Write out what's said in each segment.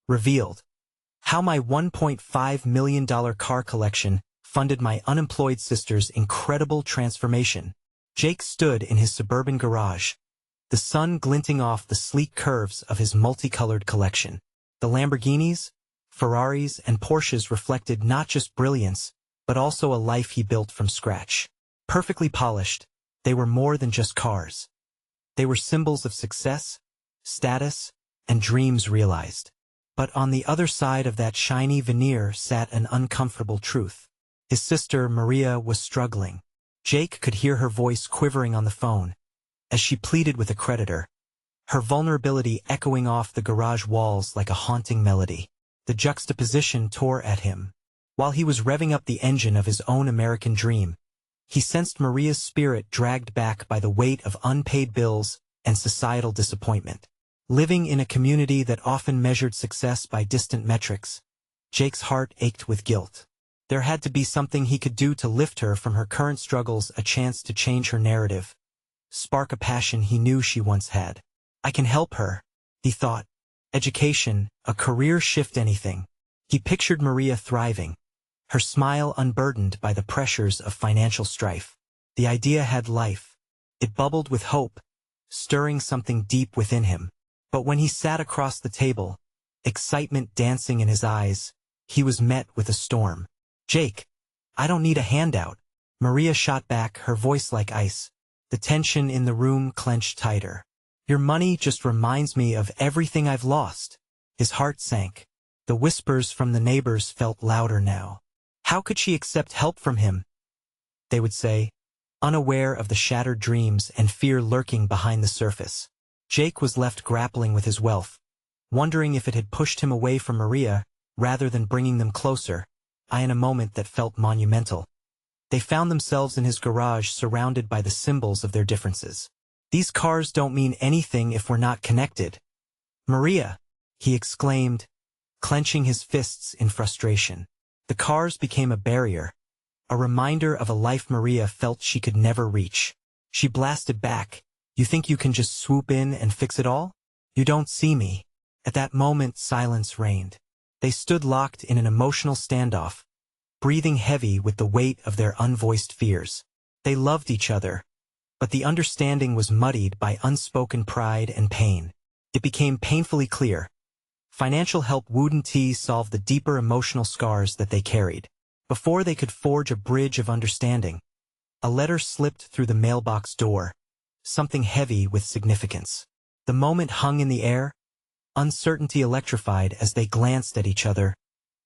revealed. How my $1.5 million car collection funded my unemployed sister's incredible transformation. Jake stood in his suburban garage, the sun glinting off the sleek curves of his multicolored collection. The Lamborghinis, Ferraris, and Porsches reflected not just brilliance, but also a life he built from scratch. Perfectly polished, they were more than just cars. They were symbols of success, status, and dreams realized. But on the other side of that shiny veneer sat an uncomfortable truth. His sister, Maria, was struggling. Jake could hear her voice quivering on the phone as she pleaded with a creditor, her vulnerability echoing off the garage walls like a haunting melody. The juxtaposition tore at him. While he was revving up the engine of his own American dream, he sensed Maria's spirit dragged back by the weight of unpaid bills and societal disappointment. Living in a community that often measured success by distant metrics, Jake's heart ached with guilt. There had to be something he could do to lift her from her current struggles, a chance to change her narrative, spark a passion he knew she once had. I can help her, he thought. Education, a career shift, anything. He pictured Maria thriving, her smile unburdened by the pressures of financial strife. The idea had life. It bubbled with hope, stirring something deep within him. But when he sat across the table, excitement dancing in his eyes, he was met with a storm. Jake, I don't need a handout. Maria shot back, her voice like ice. The tension in the room clenched tighter. Your money just reminds me of everything I've lost. His heart sank. The whispers from the neighbors felt louder now. How could she accept help from him? They would say, unaware of the shattered dreams and fear lurking behind the surface. Jake was left grappling with his wealth, wondering if it had pushed him away from Maria rather than bringing them closer. In a moment that felt monumental, they found themselves in his garage surrounded by the symbols of their differences. These cars don't mean anything if we're not connected. Maria, he exclaimed, clenching his fists in frustration. The cars became a barrier, a reminder of a life Maria felt she could never reach. She blasted back, you think you can just swoop in and fix it all? You don't see me. At that moment, silence reigned. They stood locked in an emotional standoff, breathing heavy with the weight of their unvoiced fears. They loved each other, but the understanding was muddied by unspoken pride and pain. It became painfully clear. Financial help wouldn't solve the deeper emotional scars that they carried. Before they could forge a bridge of understanding, a letter slipped through the mailbox door, something heavy with significance. The moment hung in the air, uncertainty electrified as they glanced at each other,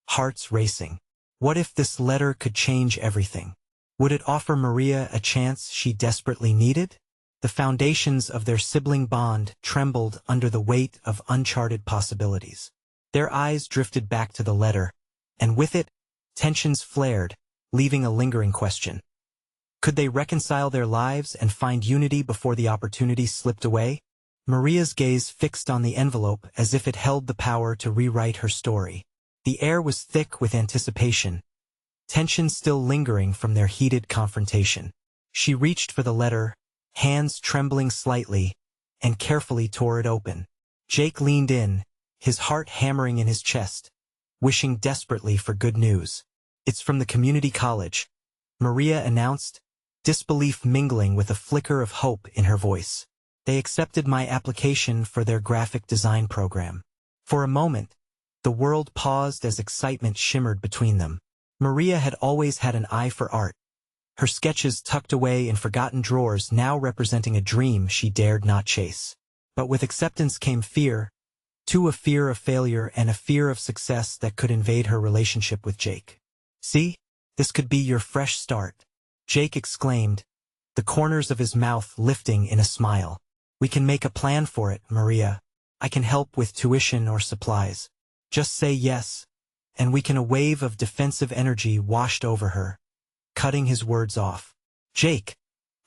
hearts racing. What if this letter could change everything? Would it offer Maria a chance she desperately needed? The foundations of their sibling bond trembled under the weight of uncharted possibilities. Their eyes drifted back to the letter, and with it, tensions flared, leaving a lingering question. Could they reconcile their lives and find unity before the opportunity slipped away? Maria's gaze fixed on the envelope as if it held the power to rewrite her story. The air was thick with anticipation, tension still lingering from their heated confrontation. She reached for the letter, hands trembling slightly, and carefully tore it open. Jake leaned in, his heart hammering in his chest, wishing desperately for good news. It's from the community college, Maria announced, disbelief mingling with a flicker of hope in her voice. They accepted my application for their graphic design program. For a moment, the world paused as excitement shimmered between them. Maria had always had an eye for art, her sketches tucked away in forgotten drawers now representing a dream she dared not chase. But with acceptance came fear, too, a fear of failure and a fear of success that could invade her relationship with Jake. See, this could be your fresh start, Jake exclaimed, the corners of his mouth lifting in a smile. We can make a plan for it, Maria. I can help with tuition or supplies. Just say yes, and we can. A wave of defensive energy washed over her, cutting his words off. Jake,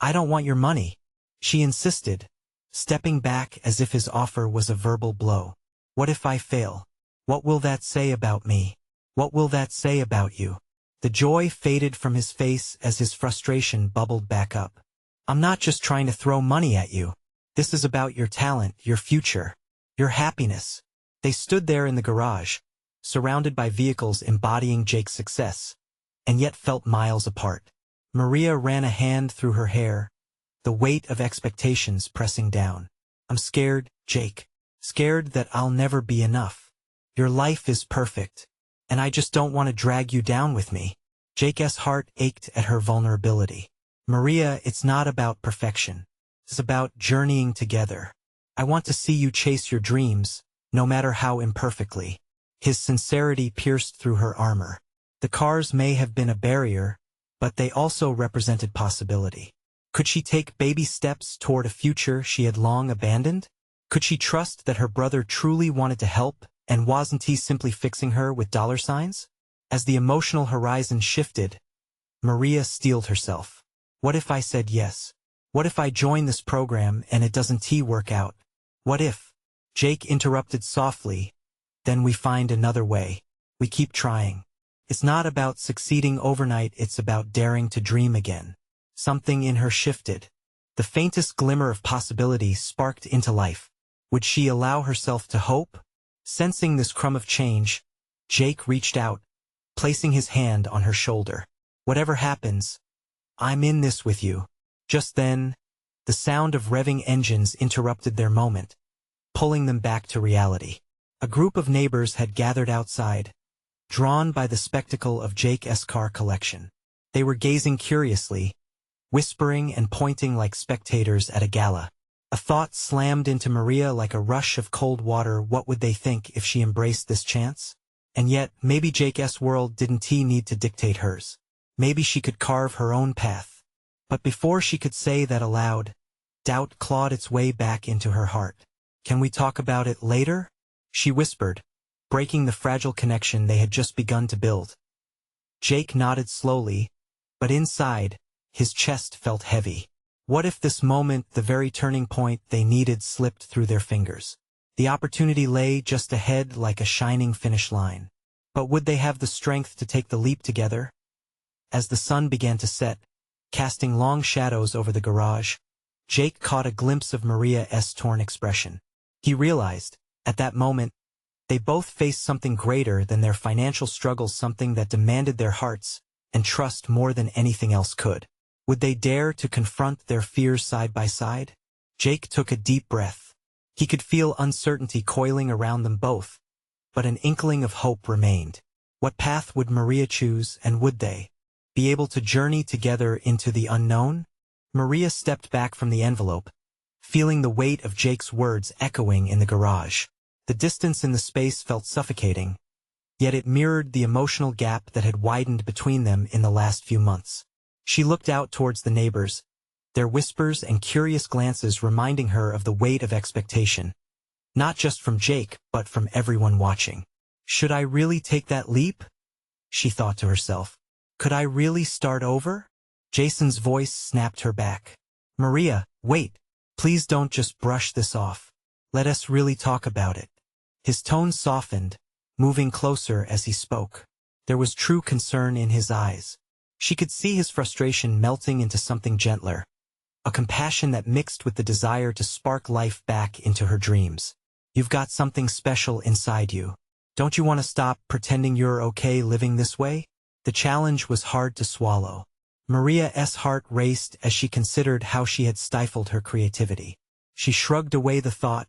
I don't want your money, she insisted, stepping back as if his offer was a verbal blow. What if I fail? What will that say about me? What will that say about you? The joy faded from his face as his frustration bubbled back up. I'm not just trying to throw money at you. This is about your talent, your future, your happiness. They stood there in the garage, surrounded by vehicles embodying Jake's success, and yet felt miles apart. Maria ran a hand through her hair, the weight of expectations pressing down. I'm scared, Jake. Scared that I'll never be enough. Your life is perfect, and I just don't want to drag you down with me. Jake's heart ached at her vulnerability. Maria, it's not about perfection. It's about journeying together. I want to see you chase your dreams, no matter how imperfectly. His sincerity pierced through her armor. The cars may have been a barrier, but they also represented possibility. Could she take baby steps toward a future she had long abandoned? Could she trust that her brother truly wanted to help, and wasn't he simply fixing her with dollar signs? As the emotional horizon shifted, Maria steeled herself. What if I said yes? What if I join this program and it doesn't work out? What if? Jake interrupted softly. Then we find another way. We keep trying. It's not about succeeding overnight, it's about daring to dream again. Something in her shifted. The faintest glimmer of possibility sparked into life. Would she allow herself to hope? Sensing this crumb of change, Jake reached out, placing his hand on her shoulder. Whatever happens, I'm in this with you. Just then, the sound of revving engines interrupted their moment, pulling them back to reality. A group of neighbors had gathered outside, drawn by the spectacle of Jake's car collection. They were gazing curiously, whispering and pointing like spectators at a gala. A thought slammed into Maria like a rush of cold water. What would they think if she embraced this chance? And yet, maybe Jake's world didn't need to dictate hers. Maybe she could carve her own path. But before she could say that aloud, doubt clawed its way back into her heart. Can we talk about it later? She whispered, breaking the fragile connection they had just begun to build. Jake nodded slowly, but inside, his chest felt heavy. What if this moment, the very turning point they needed, slipped through their fingers? The opportunity lay just ahead like a shining finish line. But would they have the strength to take the leap together? As the sun began to set, casting long shadows over the garage, Jake caught a glimpse of Maria's torn expression. He realized, at that moment, they both faced something greater than their financial struggles, something that demanded their hearts and trust more than anything else could. Would they dare to confront their fears side by side? Jake took a deep breath. He could feel uncertainty coiling around them both, but an inkling of hope remained. What path would Maria choose, and would they be able to journey together into the unknown? Maria stepped back from the envelope, feeling the weight of Jake's words echoing in the garage. The distance in the space felt suffocating, yet it mirrored the emotional gap that had widened between them in the last few months. She looked out towards the neighbors, their whispers and curious glances reminding her of the weight of expectation, not just from Jake, but from everyone watching. Should I really take that leap? She thought to herself. Could I really start over? Jason's voice snapped her back. Maria, wait. Please don't just brush this off. Let us really talk about it. His tone softened, moving closer as he spoke. There was true concern in his eyes. She could see his frustration melting into something gentler, a compassion that mixed with the desire to spark life back into her dreams. You've got something special inside you. Don't you want to stop pretending you're okay living this way? The challenge was hard to swallow. Maria's heart raced as she considered how she had stifled her creativity. She shrugged away the thought,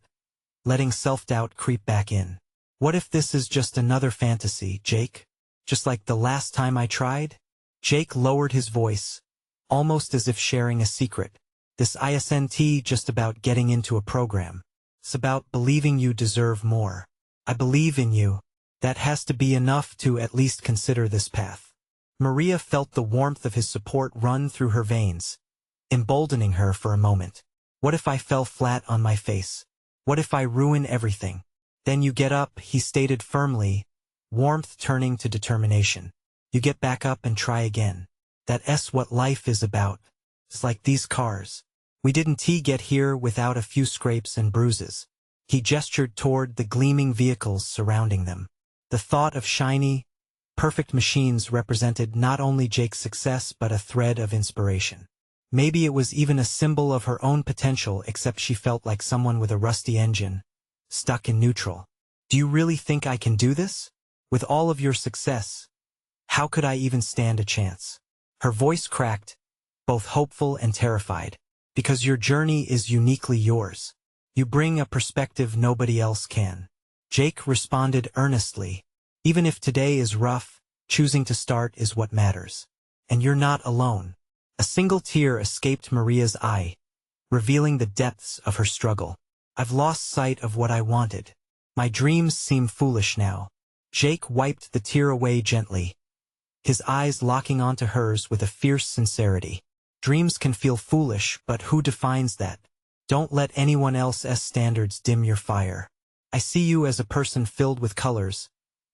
letting self-doubt creep back in. What if this is just another fantasy, Jake? Just like the last time I tried? Jake lowered his voice, almost as if sharing a secret. This isn't just about getting into a program. It's about believing you deserve more. I believe in you. That has to be enough to at least consider this path. Maria felt the warmth of his support run through her veins, emboldening her for a moment. What if I fell flat on my face? What if I ruin everything? Then you get up, he stated firmly, warmth turning to determination. You get back up and try again. That's what life is about. It's like these cars. We didn't get here without a few scrapes and bruises. He gestured toward the gleaming vehicles surrounding them. The thought of shiny, perfect machines represented not only Jake's success but a thread of inspiration. Maybe it was even a symbol of her own potential, except she felt like someone with a rusty engine, stuck in neutral. Do you really think I can do this? With all of your success, how could I even stand a chance? Her voice cracked, both hopeful and terrified. Because your journey is uniquely yours. You bring a perspective nobody else can. Jake responded earnestly. Even if today is rough, choosing to start is what matters. And you're not alone. A single tear escaped Maria's eye, revealing the depths of her struggle. I've lost sight of what I wanted. My dreams seem foolish now. Jake wiped the tear away gently, his eyes locking onto hers with a fierce sincerity. Dreams can feel foolish, but who defines that? Don't let anyone else's standards dim your fire. I see you as a person filled with colors,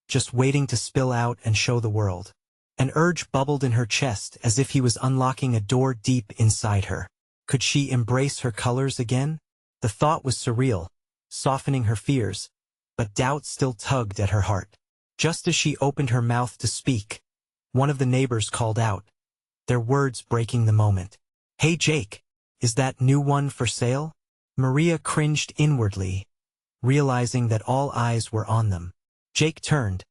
just waiting to spill out and show the world. An urge bubbled in her chest as if he was unlocking a door deep inside her. Could she embrace her colors again? The thought was surreal, softening her fears, but doubt still tugged at her heart. Just as she opened her mouth to speak, one of the neighbors called out, their words breaking the moment. Hey Jake, is that new one for sale? Maria cringed inwardly, realizing that all eyes were on them. Jake turned,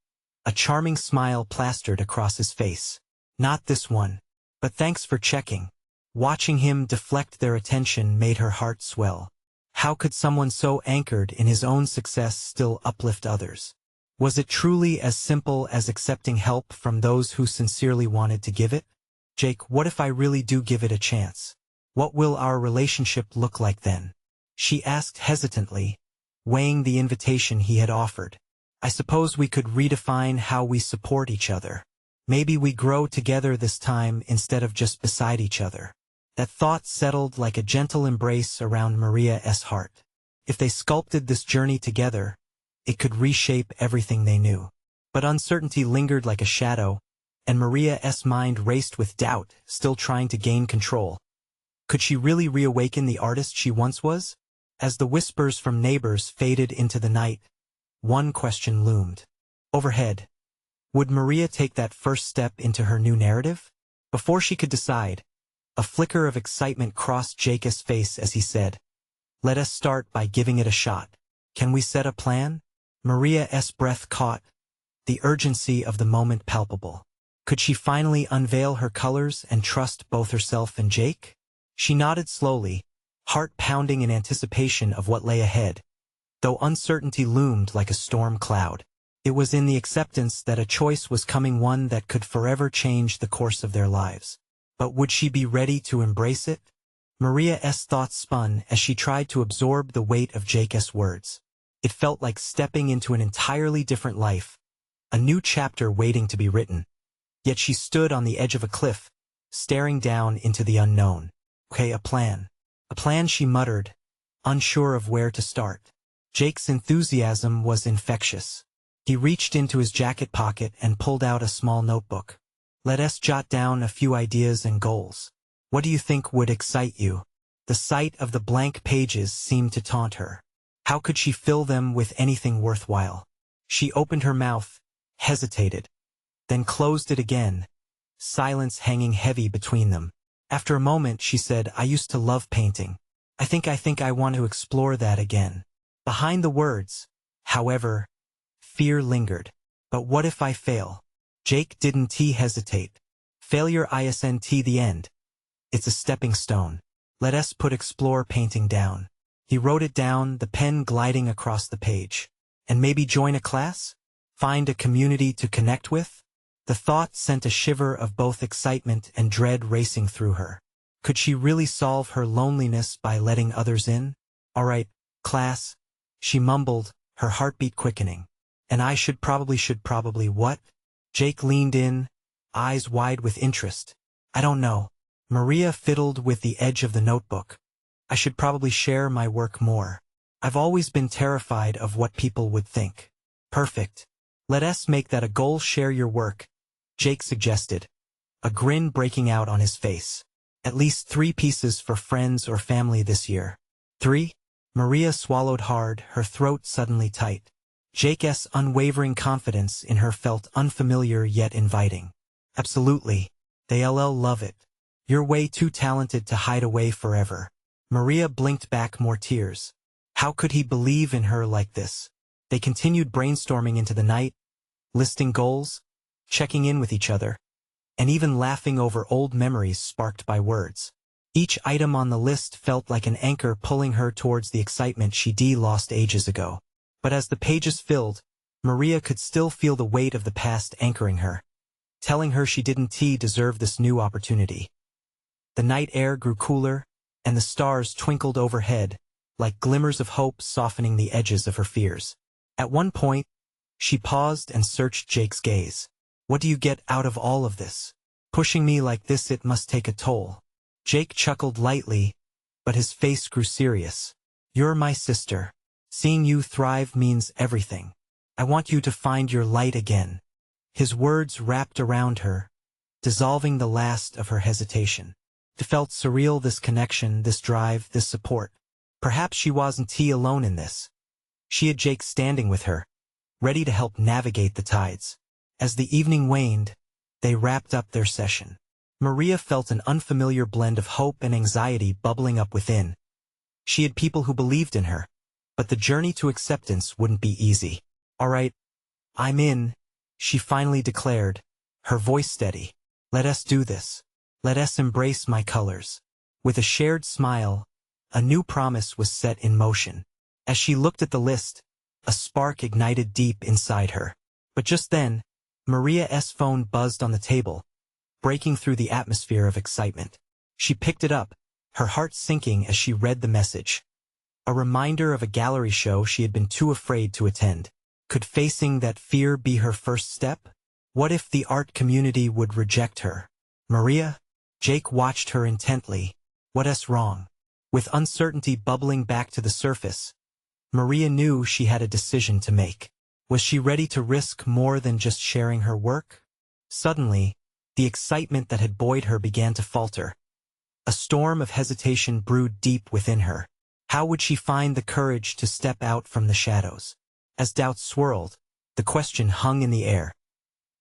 a charming smile plastered across his face. Not this one, but thanks for checking. Watching him deflect their attention made her heart swell. How could someone so anchored in his own success still uplift others? Was it truly as simple as accepting help from those who sincerely wanted to give it? Jake, what if I really do give it a chance? What will our relationship look like then? She asked hesitantly, weighing the invitation he had offered. I suppose we could redefine how we support each other. Maybe we grow together this time instead of just beside each other. That thought settled like a gentle embrace around Maria's heart. If they sculpted this journey together, it could reshape everything they knew. But uncertainty lingered like a shadow, and Maria's mind raced with doubt, still trying to gain control. Could she really reawaken the artist she once was? As the whispers from neighbors faded into the night, one question loomed. Overhead, would Maria take that first step into her new narrative? Before she could decide, a flicker of excitement crossed Jake's face as he said, let us start by giving it a shot. Can we set a plan? Maria's breath caught, the urgency of the moment palpable. Could she finally unveil her colors and trust both herself and Jake? She nodded slowly, heart pounding in anticipation of what lay ahead. Though uncertainty loomed like a storm cloud, it was in the acceptance that a choice was coming, one that could forever change the course of their lives. But would she be ready to embrace it? Maria's thoughts spun as she tried to absorb the weight of Jake's words. It felt like stepping into an entirely different life, a new chapter waiting to be written. Yet she stood on the edge of a cliff, staring down into the unknown. Okay, a plan. A plan, she muttered, unsure of where to start. Jake's enthusiasm was infectious. He reached into his jacket pocket and pulled out a small notebook. Let us jot down a few ideas and goals. What do you think would excite you? The sight of the blank pages seemed to taunt her. How could she fill them with anything worthwhile? She opened her mouth, hesitated, then closed it again, silence hanging heavy between them. After a moment she said, I used to love painting. I think I want to explore that again. Behind the words, however, fear lingered. But what if I fail? Jake didn't hesitate. Failure isn't the end. It's a stepping stone. Let us put explore painting down. He wrote it down, the pen gliding across the page. And maybe join a class? Find a community to connect with? The thought sent a shiver of both excitement and dread racing through her. Could she really solve her loneliness by letting others in? All right, class, she mumbled, her heartbeat quickening. And I should probably what? Jake leaned in, eyes wide with interest. I don't know. Maria fiddled with the edge of the notebook. I should probably share my work more. I've always been terrified of what people would think. Perfect. Let us make that a goal. Share your work, Jake suggested, a grin breaking out on his face. At least 3 pieces for friends or family this year. 3? Maria swallowed hard, her throat suddenly tight. Jake's unwavering confidence in her felt unfamiliar yet inviting. Absolutely. They'll love it. You're way too talented to hide away forever. Maria blinked back more tears. How could he believe in her like this? They continued brainstorming into the night, listing goals, checking in with each other, and even laughing over old memories sparked by words. Each item on the list felt like an anchor pulling her towards the excitement she'd lost ages ago. But as the pages filled, Maria could still feel the weight of the past anchoring her, telling her she didn't deserve this new opportunity. The night air grew cooler, and the stars twinkled overhead, like glimmers of hope softening the edges of her fears. At one point, she paused and searched Jake's gaze. "What do you get out of all of this? Pushing me like this, it must take a toll." Jake chuckled lightly, but his face grew serious. "You're my sister. Seeing you thrive means everything. I want you to find your light again." His words wrapped around her, dissolving the last of her hesitation. It felt surreal, this connection, this drive, this support. Perhaps she wasn't alone in this. She had Jake standing with her, ready to help navigate the tides. As the evening waned, they wrapped up their session. Maria felt an unfamiliar blend of hope and anxiety bubbling up within. She had people who believed in her, but the journey to acceptance wouldn't be easy. "All right, I'm in," she finally declared, her voice steady. "Let us do this. Let us embrace my colors." With a shared smile, a new promise was set in motion. As she looked at the list, a spark ignited deep inside her. But just then, Maria's phone buzzed on the table, breaking through the atmosphere of excitement. She picked it up, her heart sinking as she read the message. A reminder of a gallery show she had been too afraid to attend. Could facing that fear be her first step? What if the art community would reject her? "Maria?" Jake watched her intently. "What's wrong?" With uncertainty bubbling back to the surface, Maria knew she had a decision to make. Was she ready to risk more than just sharing her work? Suddenly, the excitement that had buoyed her began to falter. A storm of hesitation brewed deep within her. How would she find the courage to step out from the shadows? As doubts swirled, the question hung in the air.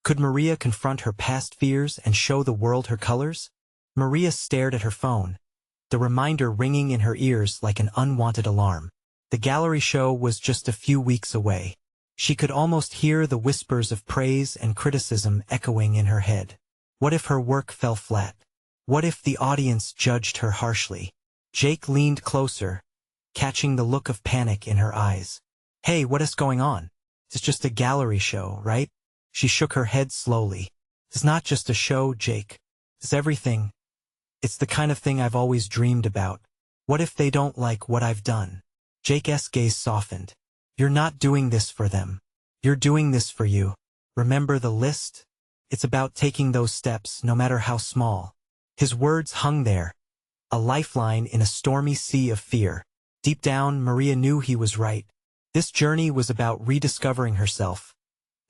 Could Maria confront her past fears and show the world her colors? Maria stared at her phone, the reminder ringing in her ears like an unwanted alarm. The gallery show was just a few weeks away. She could almost hear the whispers of praise and criticism echoing in her head. What if her work fell flat? What if the audience judged her harshly? Jake leaned closer, catching the look of panic in her eyes. "Hey, what is going on? It's just a gallery show, right?" She shook her head slowly. "It's not just a show, Jake. It's everything. It's the kind of thing I've always dreamed about. What if they don't like what I've done?" Jake's gaze softened. "You're not doing this for them. You're doing this for you. Remember the list? It's about taking those steps, no matter how small." His words hung there, a lifeline in a stormy sea of fear. Deep down, Maria knew he was right. This journey was about rediscovering herself,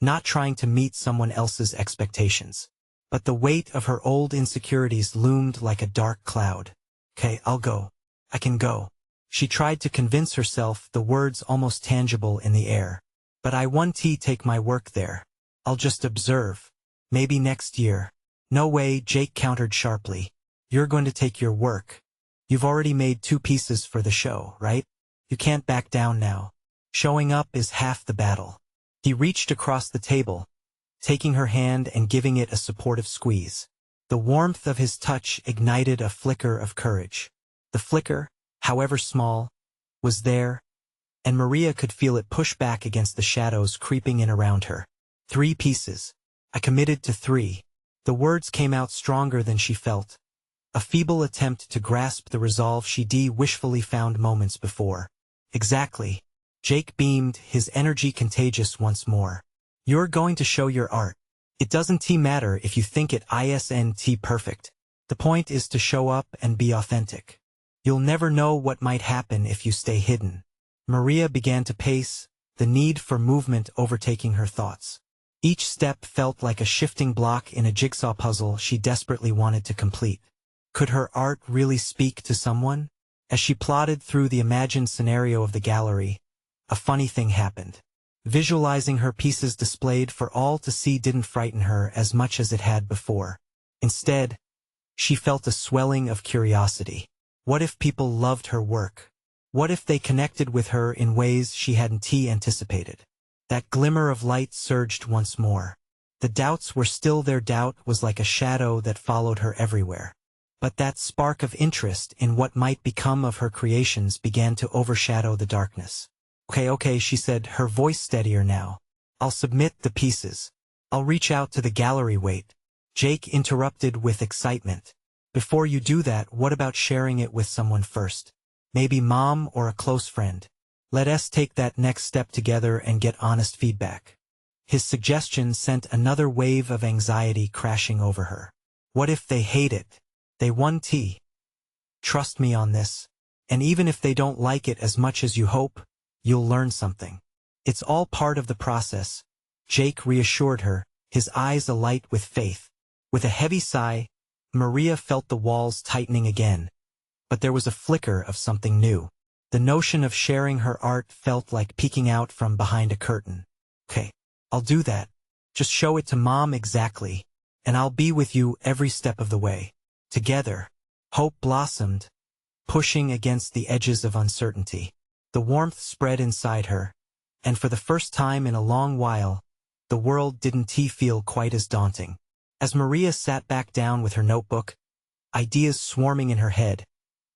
not trying to meet someone else's expectations. But the weight of her old insecurities loomed like a dark cloud. "Okay, I'll go. I can go." She tried to convince herself, the words almost tangible in the air. "But I won't take my work there. I'll just observe. Maybe next year." "No way," Jake countered sharply. "You're going to take your work. You've already made 2 pieces for the show, right? You can't back down now. Showing up is half the battle." He reached across the table, taking her hand and giving it a supportive squeeze. The warmth of his touch ignited a flicker of courage. The flicker, however small, was there, and Maria could feel it push back against the shadows creeping in around her. 3 pieces. I committed to 3. The words came out stronger than she felt. A feeble attempt to grasp the resolve she'd wishfully found moments before. "Exactly." Jake beamed, his energy contagious once more. "You're going to show your art. It doesn't matter if you think it isn't perfect. The point is to show up and be authentic. You'll never know what might happen if you stay hidden." Maria began to pace, the need for movement overtaking her thoughts. Each step felt like a shifting block in a jigsaw puzzle she desperately wanted to complete. Could her art really speak to someone? As she plodded through the imagined scenario of the gallery, a funny thing happened. Visualizing her pieces displayed for all to see didn't frighten her as much as it had before. Instead, she felt a swelling of curiosity. What if people loved her work? What if they connected with her in ways she hadn't anticipated? That glimmer of light surged once more. The doubts were still there. Doubt was like a shadow that followed her everywhere. But that spark of interest in what might become of her creations began to overshadow the darkness. Okay, she said, her voice steadier now. I'll submit the pieces. I'll reach out to the gallery. Wait. Jake interrupted with excitement. Before you do that, what about sharing it with someone first? Maybe mom or a close friend. Let us take that next step together and get honest feedback. His suggestion sent another wave of anxiety crashing over her. What if they hate it? They won tea. Trust me on this. And even if they don't like it as much as you hope, you'll learn something. It's all part of the process, Jake reassured her, his eyes alight with faith. With a heavy sigh, Maria felt the walls tightening again. But there was a flicker of something new. The notion of sharing her art felt like peeking out from behind a curtain. Okay, I'll do that. Just show it to Mom exactly, and I'll be with you every step of the way. Together, hope blossomed, pushing against the edges of uncertainty. The warmth spread inside her, and for the first time in a long while, the world didn't feel quite as daunting. As Maria sat back down with her notebook, ideas swarming in her head,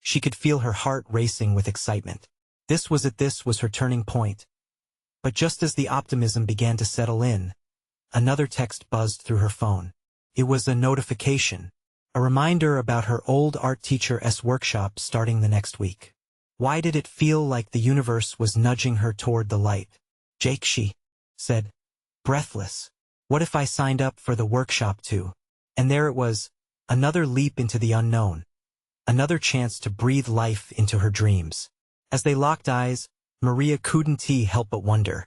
she could feel her heart racing with excitement. This was her turning point. But just as the optimism began to settle in, another text buzzed through her phone. It was a notification, a reminder about her old art teacher's workshop starting the next week. Why did it feel like the universe was nudging her toward the light? Jake, she said, breathless. What if I signed up for the workshop too? And there it was, another leap into the unknown. Another chance to breathe life into her dreams. As they locked eyes, Maria couldn't help but wonder.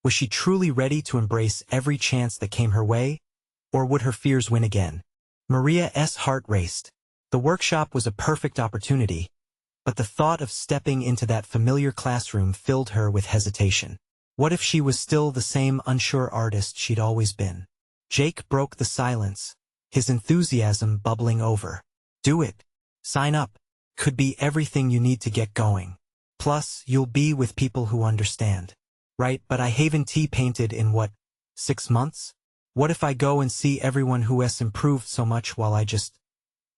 Was she truly ready to embrace every chance that came her way? Or would her fears win again? Maria's heart raced. The workshop was a perfect opportunity, but the thought of stepping into that familiar classroom filled her with hesitation. What if she was still the same unsure artist she'd always been? Jake broke the silence, his enthusiasm bubbling over. Do it. Sign up. Could be everything you need to get going. Plus, you'll be with people who understand. Right, but I haven't painted in what, 6 months? What if I go and see everyone who has improved so much while I just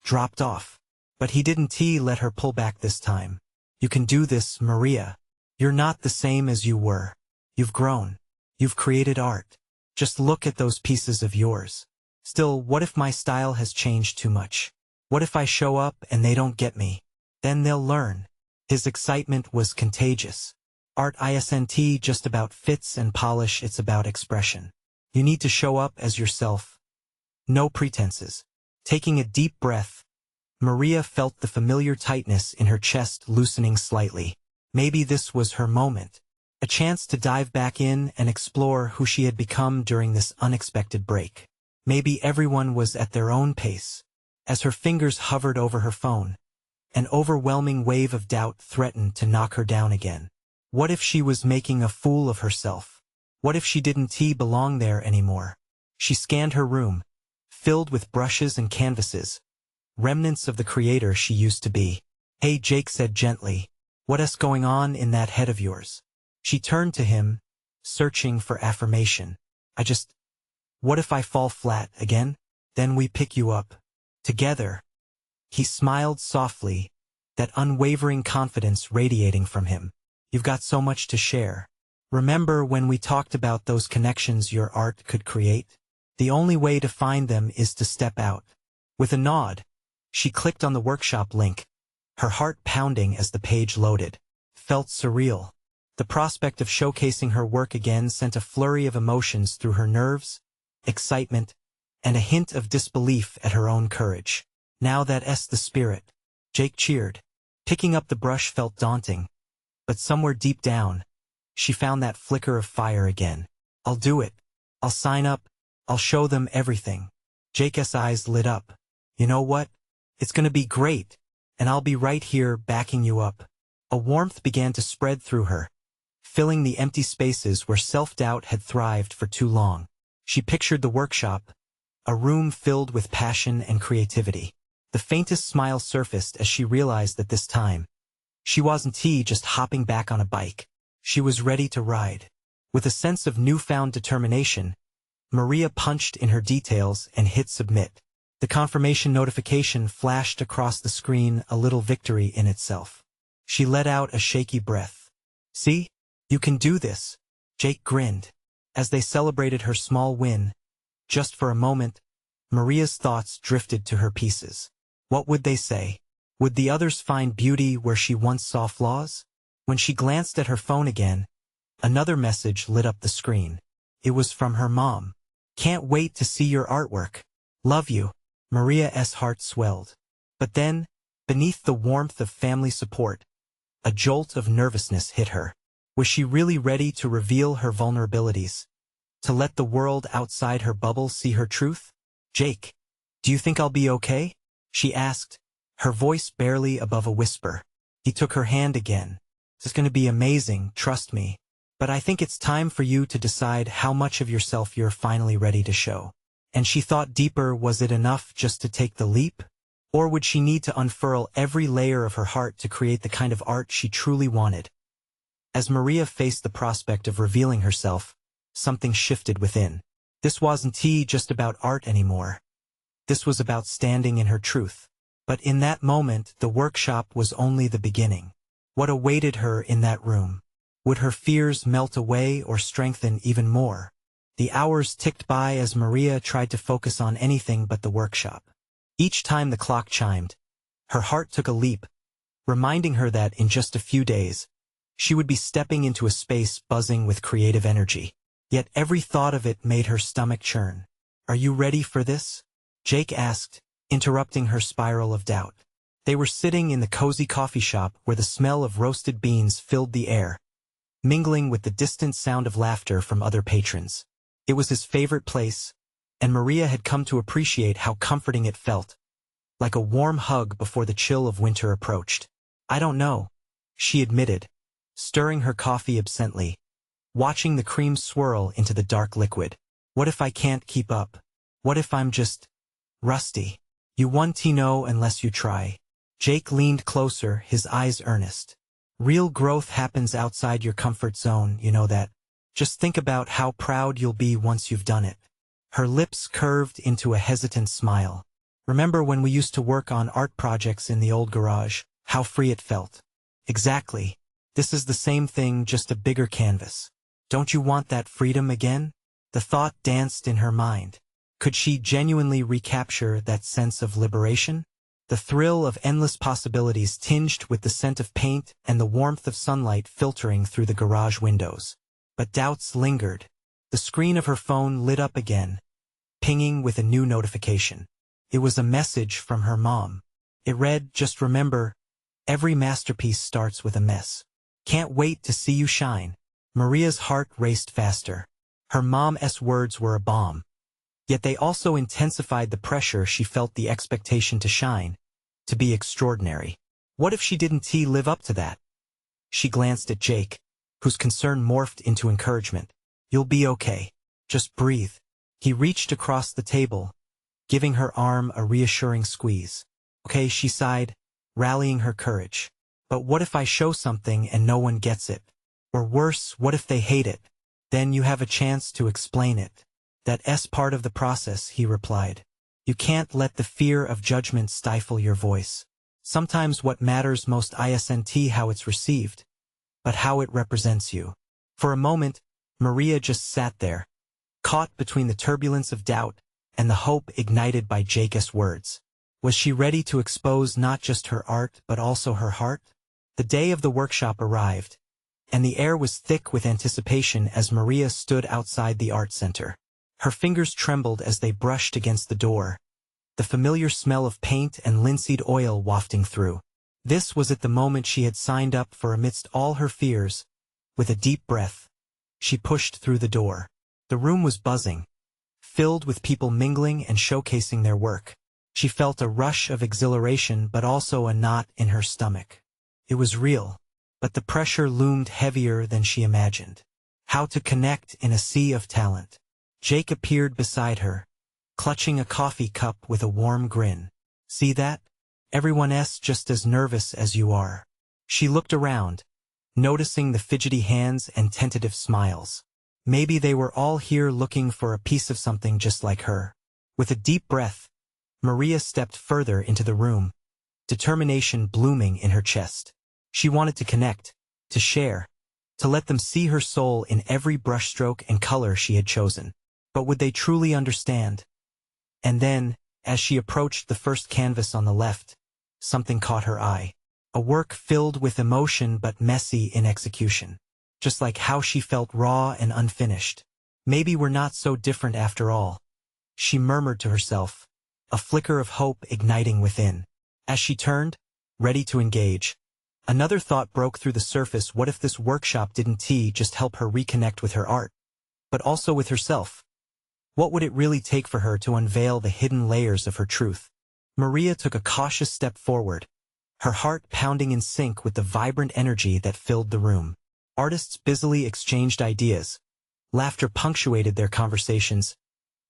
dropped off? But he didn't let her pull back this time. You can do this, Maria. You're not the same as you were. You've grown. You've created art. Just look at those pieces of yours. Still, what if my style has changed too much? What if I show up and they don't get me? Then they'll learn. His excitement was contagious. Art isn't just about fits and polish, it's about expression. You need to show up as yourself. No pretenses. Taking a deep breath, Maria felt the familiar tightness in her chest loosening slightly. Maybe this was her moment. A chance to dive back in and explore who she had become during this unexpected break. Maybe everyone was at their own pace. As her fingers hovered over her phone, an overwhelming wave of doubt threatened to knock her down again. What if she was making a fool of herself? What if she didn't belong there anymore? She scanned her room, filled with brushes and canvases, remnants of the creator she used to be. Hey, Jake said gently, what's going on in that head of yours? She turned to him, searching for affirmation. What if I fall flat again? Then we pick you up. Together. He smiled softly, that unwavering confidence radiating from him. You've got so much to share. Remember when we talked about those connections your art could create? The only way to find them is to step out. With a nod, she clicked on the workshop link, her heart pounding as the page loaded. Felt surreal. The prospect of showcasing her work again sent a flurry of emotions through her nerves, excitement, and a hint of disbelief at her own courage. Now that's the spirit. Jake cheered. Picking up the brush felt daunting, but somewhere deep down, she found that flicker of fire again. I'll do it. I'll sign up. I'll show them everything. Jake's eyes lit up. You know what? It's gonna be great, and I'll be right here backing you up. A warmth began to spread through her, filling the empty spaces where self-doubt had thrived for too long. She pictured the workshop, a room filled with passion and creativity. The faintest smile surfaced as she realized that this time, She wasn't just hopping back on a bike. She was ready to ride. With a sense of newfound determination, Maria punched in her details and hit submit. The confirmation notification flashed across the screen, a little victory in itself. She let out a shaky breath. "See? You can do this." Jake grinned. As they celebrated her small win, just for a moment, Maria's thoughts drifted to her pieces. What would they say? Would the others find beauty where she once saw flaws? When she glanced at her phone again, another message lit up the screen. It was from her mom. "Can't wait to see your artwork. Love you." Maria's heart swelled. But then, beneath the warmth of family support, a jolt of nervousness hit her. Was she really ready to reveal her vulnerabilities? To let the world outside her bubble see her truth? "Jake, do you think I'll be okay?" she asked, her voice barely above a whisper. He took her hand again. "It's going to be amazing, trust me. But I think it's time for you to decide how much of yourself you're finally ready to show." And she thought deeper. Was it enough just to take the leap? Or would she need to unfurl every layer of her heart to create the kind of art she truly wanted? As Maria faced the prospect of revealing herself, something shifted within. This wasn't just about art anymore. This was about standing in her truth. But in that moment, the workshop was only the beginning. What awaited her in that room? Would her fears melt away or strengthen even more? The hours ticked by as Maria tried to focus on anything but the workshop. Each time the clock chimed, her heart took a leap, reminding her that in just a few days, she would be stepping into a space buzzing with creative energy. Yet every thought of it made her stomach churn. "Are you ready for this?" Jake asked, interrupting her spiral of doubt. They were sitting in the cozy coffee shop where the smell of roasted beans filled the air, mingling with the distant sound of laughter from other patrons. It was his favorite place, and Maria had come to appreciate how comforting it felt, like a warm hug before the chill of winter approached. "I don't know," she admitted, stirring her coffee absently, watching the cream swirl into the dark liquid. "What if I can't keep up? What if I'm just rusty?" "You won't know unless you try." Jake leaned closer, his eyes earnest. "Real growth happens outside your comfort zone, you know that. Just think about how proud you'll be once you've done it." Her lips curved into a hesitant smile. "Remember when we used to work on art projects in the old garage, how free it felt?" "Exactly. This is the same thing, just a bigger canvas. Don't you want that freedom again?" The thought danced in her mind. Could she genuinely recapture that sense of liberation? The thrill of endless possibilities tinged with the scent of paint and the warmth of sunlight filtering through the garage windows. But doubts lingered. The screen of her phone lit up again, pinging with a new notification. It was a message from her mom. It read, "Just remember, every masterpiece starts with a mess. Can't wait to see you shine." Maria's heart raced faster. Her mom's words were a balm. Yet they also intensified the pressure she felt, the expectation to shine, to be extraordinary. What if she didn't live up to that? She glanced at Jake, whose concern morphed into encouragement. "You'll be okay. Just breathe." He reached across the table, giving her arm a reassuring squeeze. "Okay," she sighed, rallying her courage. "But what if I show something and no one gets it? Or worse, what if they hate it? Then you have a chance to explain it." "That's part of the process," he replied. "You can't let the fear of judgment stifle your voice. Sometimes what matters most isn't how it's received, but how it represents you." For a moment, Maria just sat there, caught between the turbulence of doubt and the hope ignited by Jake's words. Was she ready to expose not just her art but also her heart? The day of the workshop arrived, and the air was thick with anticipation as Maria stood outside the art center. Her fingers trembled as they brushed against the door, the familiar smell of paint and linseed oil wafting through. This was at the moment she had signed up for. Amidst all her fears, with a deep breath, she pushed through the door. The room was buzzing, filled with people mingling and showcasing their work. She felt a rush of exhilaration but also a knot in her stomach. It was real, but the pressure loomed heavier than she imagined. How to connect in a sea of talent? Jake appeared beside her, clutching a coffee cup with a warm grin. "See that? Everyone's just as nervous as you are. She looked around, noticing the fidgety hands and tentative smiles. Maybe they were all here looking for a piece of something just like her. With a deep breath, Maria stepped further into the room, determination blooming in her chest. She wanted to connect, to share, to let them see her soul in every brushstroke and color she had chosen. But would they truly understand? And then, as she approached the first canvas on the left, something caught her eye. A work filled with emotion but messy in execution. Just like how she felt raw and unfinished. Maybe we're not so different after all, she murmured to herself, a flicker of hope igniting within. As she turned, ready to engage, another thought broke through the surface. What if this workshop didn't just help her reconnect with her art, but also with herself? What would it really take for her to unveil the hidden layers of her truth? Maria took a cautious step forward, her heart pounding in sync with the vibrant energy that filled the room. Artists busily exchanged ideas, laughter punctuated their conversations,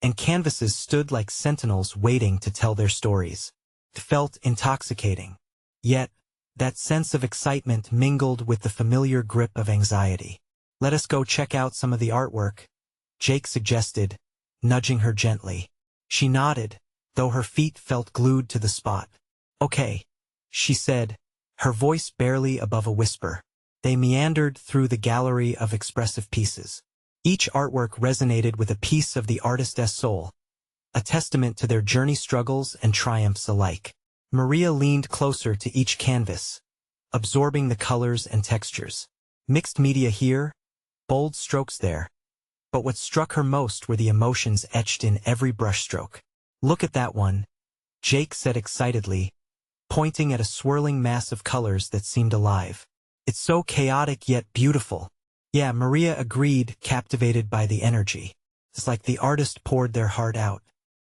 and canvases stood like sentinels waiting to tell their stories. It felt intoxicating. Yet, that sense of excitement mingled with the familiar grip of anxiety. Let us go check out some of the artwork, Jake suggested, nudging her gently. She nodded, though her feet felt glued to the spot. Okay, she said, her voice barely above a whisper. They meandered through the gallery of expressive pieces. Each artwork resonated with a piece of the artist's soul, a testament to their journey struggles and triumphs alike. Maria leaned closer to each canvas, absorbing the colors and textures. Mixed media here, bold strokes there. But what struck her most were the emotions etched in every brushstroke. Look at that one, Jake said excitedly, pointing at a swirling mass of colors that seemed alive. It's so chaotic yet beautiful. Yeah, Maria agreed, captivated by the energy. It's like the artist poured their heart out.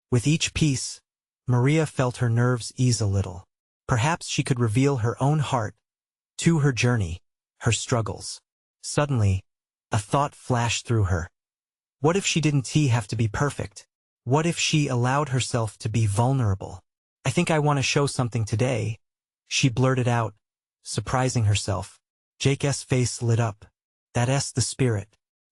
With each piece, Maria felt her nerves ease a little. Perhaps she could reveal her own heart to her journey, her struggles. Suddenly, a thought flashed through her. What if she didn't have to be perfect? What if she allowed herself to be vulnerable? I think I want to show something today, she blurted out, surprising herself. Jake's face lit up. That's the spirit.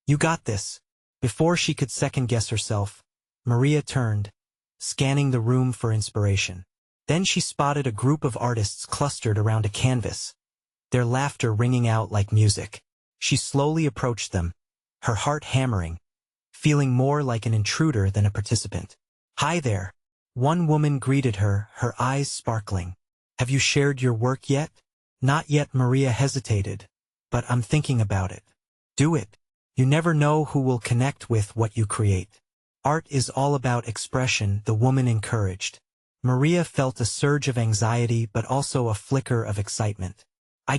You got this. Before she could second-guess herself, Maria turned, scanning the room for inspiration. Then she spotted a group of artists clustered around a canvas, their laughter ringing out like music. She slowly approached them, her heart hammering, feeling more like an intruder than a participant. Hi there. One woman greeted her, her eyes sparkling. Have you shared your work yet? Not yet, Maria hesitated. But I'm thinking about it. Do it. You never know who will connect with what you create. Art is all about expression, the woman encouraged. Maria felt a surge of anxiety but also a flicker of excitement. I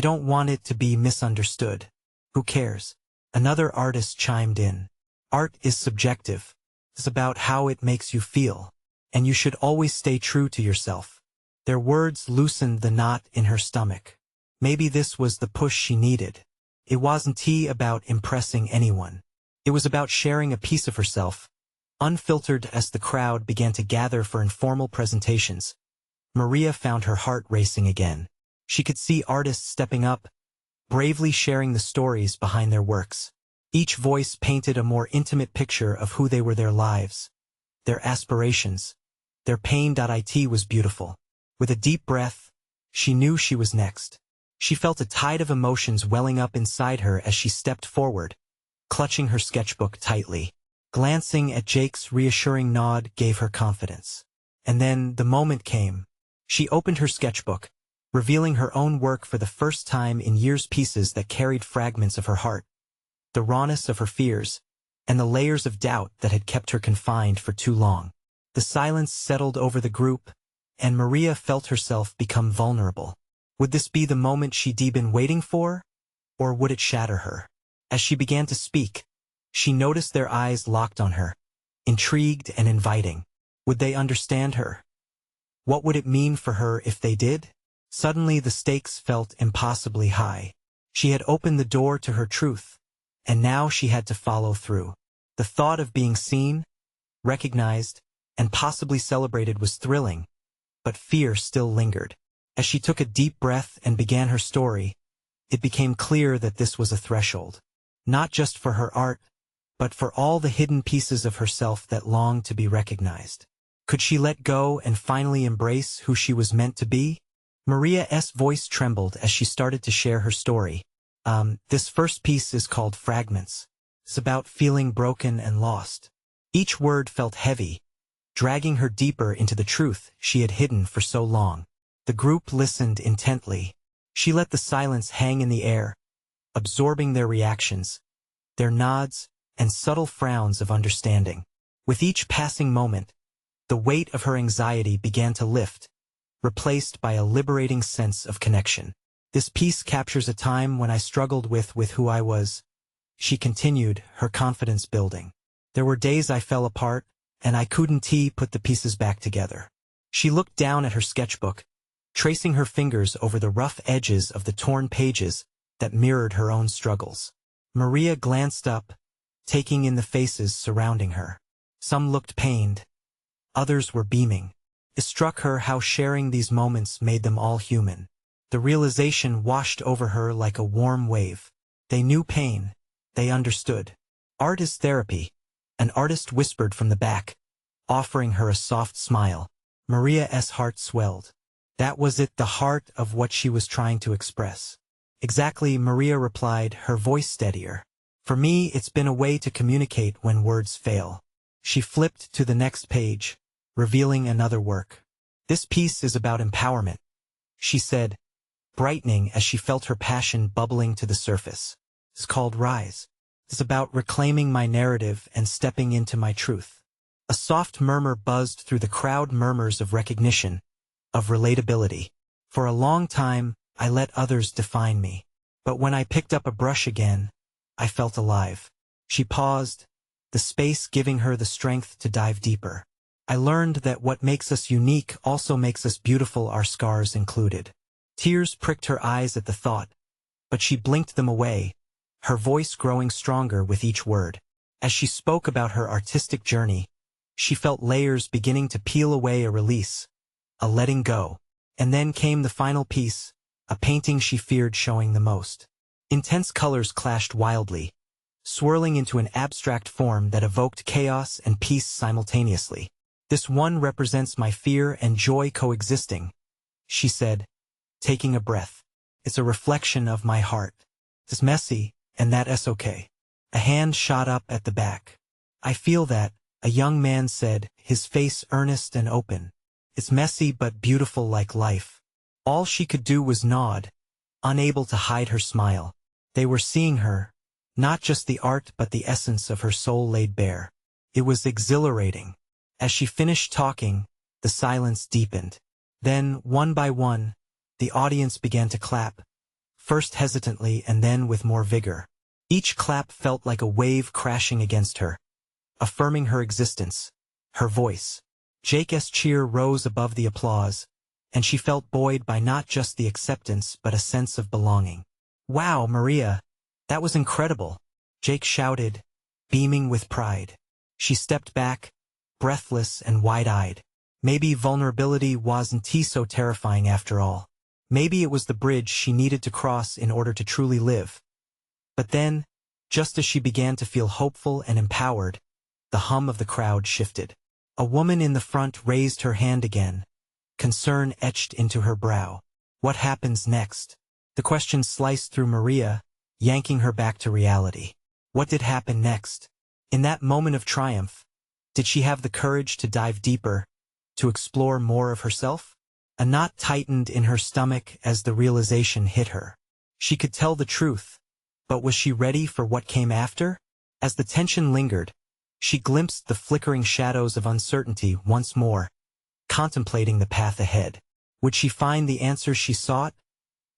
don't want it to be misunderstood. Who cares? Another artist chimed in. Art is subjective. It's about how it makes you feel. And you should always stay true to yourself. Their words loosened the knot in her stomach. Maybe this was the push she needed. It wasn't about impressing anyone. It was about sharing a piece of herself, unfiltered. As the crowd began to gather for informal presentations, Maria found her heart racing again. She could see artists stepping up, bravely sharing the stories behind their works. Each voice painted a more intimate picture of who they were, their lives, their aspirations, their pain. It was beautiful. With a deep breath, she knew she was next. She felt a tide of emotions welling up inside her as she stepped forward, clutching her sketchbook tightly. Glancing at Jake's reassuring nod gave her confidence. And then the moment came. She opened her sketchbook, revealing her own work for the first time in years, pieces that carried fragments of her heart, the rawness of her fears, and the layers of doubt that had kept her confined for too long. The silence settled over the group, and Maria felt herself become vulnerable. Would this be the moment she'd been waiting for? Or would it shatter her? As she began to speak, she noticed their eyes locked on her, intrigued and inviting. Would they understand her? What would it mean for her if they did? Suddenly the stakes felt impossibly high. She had opened the door to her truth, and now she had to follow through. The thought of being seen, recognized, and possibly celebrated was thrilling, but fear still lingered. As she took a deep breath and began her story, it became clear that this was a threshold. Not just for her art, but for all the hidden pieces of herself that longed to be recognized. Could she let go and finally embrace who she was meant to be? Maria's voice trembled as she started to share her story. This first piece is called Fragments. It's about feeling broken and lost. Each word felt heavy, dragging her deeper into the truth she had hidden for so long. The group listened intently. She let the silence hang in the air, absorbing their reactions, their nods, and subtle frowns of understanding. With each passing moment, the weight of her anxiety began to lift, replaced by a liberating sense of connection. This piece captures a time when I struggled with who I was. She continued, her confidence building. There were days I fell apart, and I couldn't put the pieces back together. She looked down at her sketchbook, tracing her fingers over the rough edges of the torn pages that mirrored her own struggles. Maria glanced up, taking in the faces surrounding her. Some looked pained. Others were beaming. It struck her how sharing these moments made them all human. The realization washed over her like a warm wave. They knew pain. They understood. Art is therapy, an artist whispered from the back, offering her a soft smile. Maria's heart swelled. That was it, the heart of what she was trying to express. Exactly, Maria replied, her voice steadier. For me, it's been a way to communicate when words fail. She flipped to the next page, revealing another work. This piece is about empowerment, she said, brightening as she felt her passion bubbling to the surface. It's called Rise. It's about reclaiming my narrative and stepping into my truth. A soft murmur buzzed through the crowd, murmurs of recognition, of relatability. For a long time, I let others define me. But when I picked up a brush again, I felt alive. She paused, the space giving her the strength to dive deeper. I learned that what makes us unique also makes us beautiful, our scars included. Tears pricked her eyes at the thought, but she blinked them away, her voice growing stronger with each word. As she spoke about her artistic journey, she felt layers beginning to peel away, a release, a letting go. And then came the final piece, a painting she feared showing the most. Intense colors clashed wildly, swirling into an abstract form that evoked chaos and peace simultaneously. This one represents my fear and joy coexisting, she said, taking a breath. It's a reflection of my heart. It's messy, and that's okay. A hand shot up at the back. I feel that, a young man said, his face earnest and open. It's messy but beautiful like life. All she could do was nod, unable to hide her smile. They were seeing her, not just the art but the essence of her soul laid bare. It was exhilarating. As she finished talking, the silence deepened. Then, one by one, the audience began to clap, first hesitantly and then with more vigor. Each clap felt like a wave crashing against her, affirming her existence, her voice. Jake's cheer rose above the applause, and she felt buoyed by not just the acceptance but a sense of belonging. Wow, Maria, that was incredible, Jake shouted, beaming with pride. She stepped back, breathless and wide-eyed. Maybe vulnerability wasn't so terrifying after all. Maybe it was the bridge she needed to cross in order to truly live. But then, just as she began to feel hopeful and empowered, the hum of the crowd shifted. A woman in the front raised her hand again, concern etched into her brow. What happens next? The question sliced through Maria, yanking her back to reality. What did happen next? In that moment of triumph, did she have the courage to dive deeper, to explore more of herself? A knot tightened in her stomach as the realization hit her. She could tell the truth, but was she ready for what came after? As the tension lingered, she glimpsed the flickering shadows of uncertainty once more, contemplating the path ahead. Would she find the answers she sought,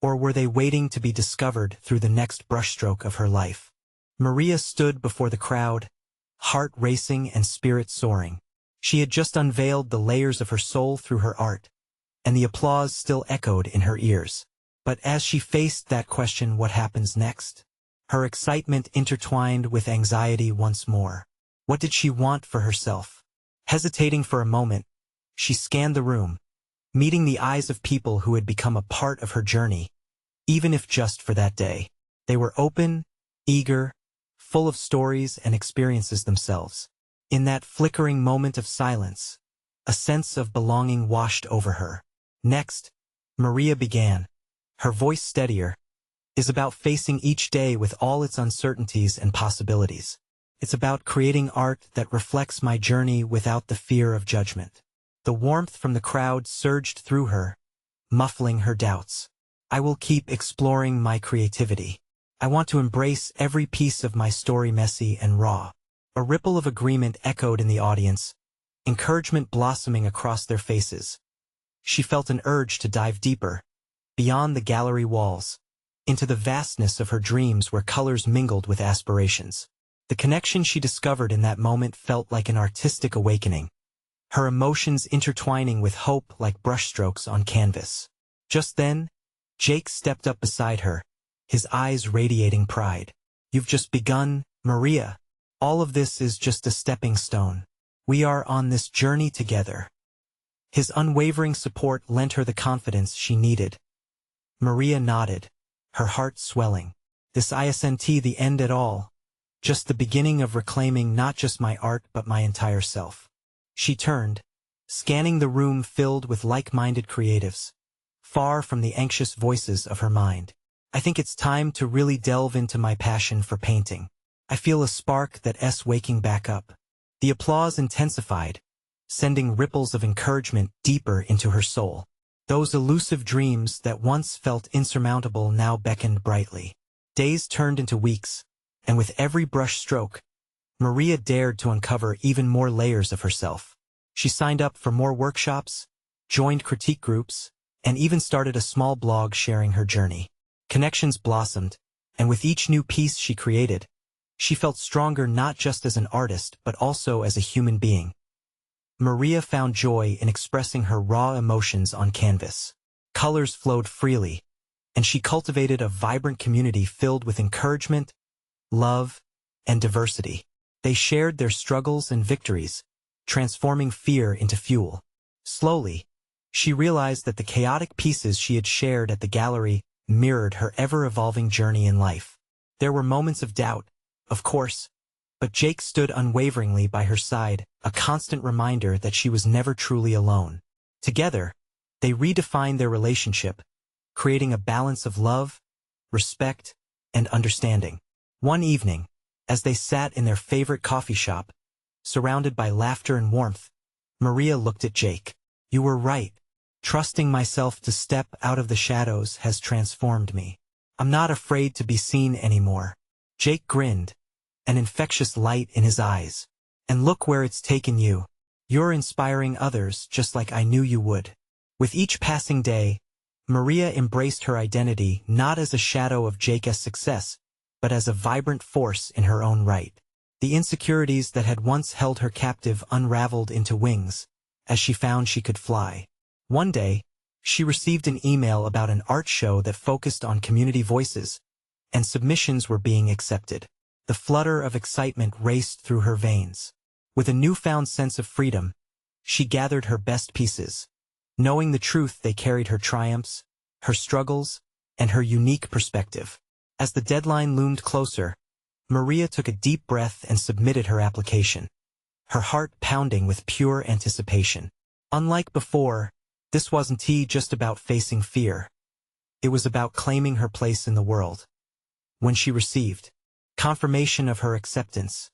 or were they waiting to be discovered through the next brushstroke of her life? Maria stood before the crowd, heart racing and spirit soaring. She had just unveiled the layers of her soul through her art, and the applause still echoed in her ears. But as she faced that question, what happens next? Her excitement intertwined with anxiety once more. What did she want for herself? Hesitating for a moment, she scanned the room, meeting the eyes of people who had become a part of her journey, even if just for that day. They were open, eager, full of stories and experiences themselves. In that flickering moment of silence, a sense of belonging washed over her. Next, Maria began, her voice steadier, is about facing each day with all its uncertainties and possibilities. It's about creating art that reflects my journey without the fear of judgment. The warmth from the crowd surged through her, muffling her doubts. I will keep exploring my creativity. I want to embrace every piece of my story, messy and raw. A ripple of agreement echoed in the audience, encouragement blossoming across their faces. She felt an urge to dive deeper, beyond the gallery walls, into the vastness of her dreams where colors mingled with aspirations. The connection she discovered in that moment felt like an artistic awakening, her emotions intertwining with hope like brushstrokes on canvas. Just then, Jake stepped up beside her, his eyes radiating pride. You've just begun, Maria. All of this is just a stepping stone. We are on this journey together. His unwavering support lent her the confidence she needed. Maria nodded, her heart swelling. This isn't the end at all. Just the beginning of reclaiming not just my art but my entire self. She turned, scanning the room filled with like-minded creatives, far from the anxious voices of her mind. I think it's time to really delve into my passion for painting. I feel a spark that's waking back up. The applause intensified, sending ripples of encouragement deeper into her soul. Those elusive dreams that once felt insurmountable now beckoned brightly. Days turned into weeks, and with every brush stroke, Maria dared to uncover even more layers of herself. She signed up for more workshops, joined critique groups, and even started a small blog sharing her journey. Connections blossomed, and with each new piece she created, she felt stronger not just as an artist but also as a human being. Maria found joy in expressing her raw emotions on canvas. Colors flowed freely, and she cultivated a vibrant community filled with encouragement, love, and diversity. They shared their struggles and victories, transforming fear into fuel. Slowly, she realized that the chaotic pieces she had shared at the gallery mirrored her ever-evolving journey in life. There were moments of doubt, of course, but Jake stood unwaveringly by her side, a constant reminder that she was never truly alone. Together, they redefined their relationship, creating a balance of love, respect, and understanding. One evening, as they sat in their favorite coffee shop, surrounded by laughter and warmth, Maria looked at Jake. You were right. Trusting myself to step out of the shadows has transformed me. I'm not afraid to be seen anymore. Jake grinned, an infectious light in his eyes. And look where it's taken you. You're inspiring others just like I knew you would. With each passing day, Maria embraced her identity not as a shadow of Jake's success, but as a vibrant force in her own right. The insecurities that had once held her captive unraveled into wings, as she found she could fly. One day, she received an email about an art show that focused on community voices, and submissions were being accepted. The flutter of excitement raced through her veins. With a newfound sense of freedom, she gathered her best pieces. Knowing the truth, they carried her triumphs, her struggles, and her unique perspective. As the deadline loomed closer, Maria took a deep breath and submitted her application, her heart pounding with pure anticipation. Unlike before, this wasn't just about facing fear. It was about claiming her place in the world. When she received confirmation of her acceptance,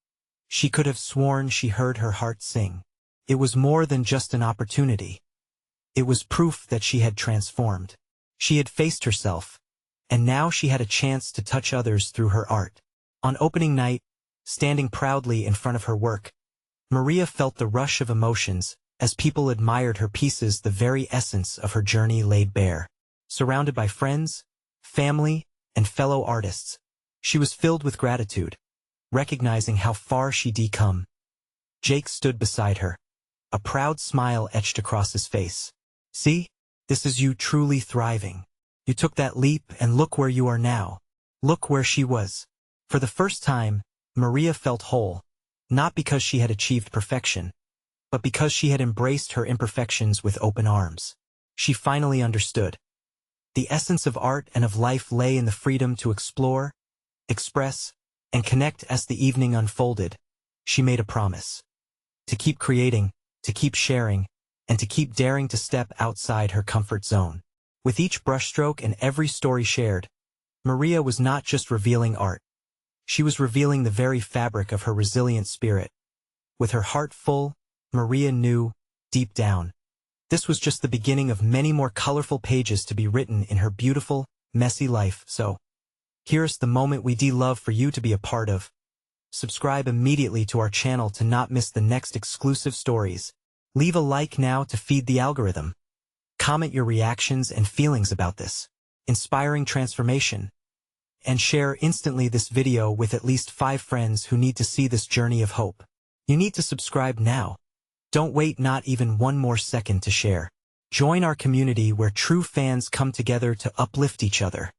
she could have sworn she heard her heart sing. It was more than just an opportunity. It was proof that she had transformed. She had faced herself, and now she had a chance to touch others through her art. On opening night, standing proudly in front of her work, Maria felt the rush of emotions as people admired her pieces, the very essence of her journey laid bare. Surrounded by friends, family, and fellow artists, she was filled with gratitude, recognizing how far she'd come. Jake stood beside her, a proud smile etched across his face. See, this is you truly thriving. You took that leap and look where you are now. Look where she was. For the first time, Maria felt whole, not because she had achieved perfection, but because she had embraced her imperfections with open arms. She finally understood. The essence of art and of life lay in the freedom to explore, express, and connect. As the evening unfolded, she made a promise. To keep creating, to keep sharing, and to keep daring to step outside her comfort zone. With each brushstroke and every story shared, Maria was not just revealing art. She was revealing the very fabric of her resilient spirit. With her heart full, Maria knew, deep down, this was just the beginning of many more colorful pages to be written in her beautiful, messy life. So, here's the moment we'd love for you to be a part of. Subscribe immediately to our channel to not miss the next exclusive stories. Leave a like now to feed the algorithm. Comment your reactions and feelings about this inspiring transformation. And share instantly this video with at least 5 friends who need to see this journey of hope. You need to subscribe now. Don't wait not even one more second to share. Join our community where true fans come together to uplift each other.